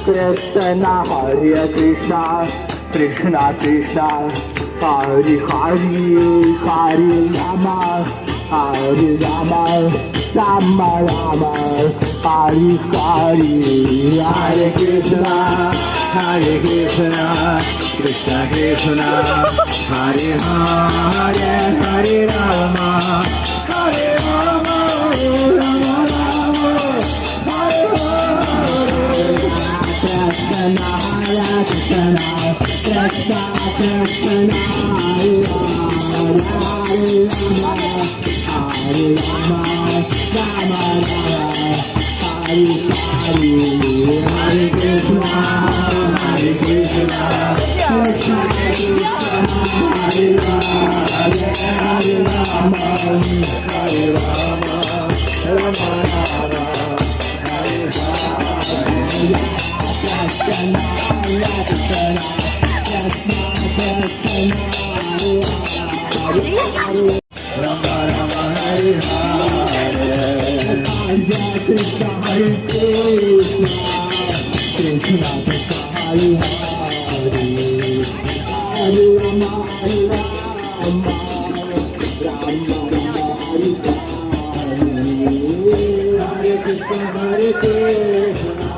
Krishna Hare Krishna Krishna Krishna Hare Hare Hare Rama Hare Rama Rama Rama Hare Hare Hare Krishna Krishna Krishna Hare Hare Hare Rama Hare Rama Rama Rama Hare Hare Krishna Krishna Krishna Krishna Hare Hare Rama Hare Rama Rama Rama Hare Hare Hare Krishna Krishna Krishna Hare Hare Hare Rama Hare Rama Rama Rama Hare Hare Krishna Krishna Krishna Hare Hare Rama Rama Hare Hare Krishna Hare Krishna Krishna Krishna Hare Hare Hare Rama Hare Rama Rama Rama Hare Hare Hare Krishna Hare Krishna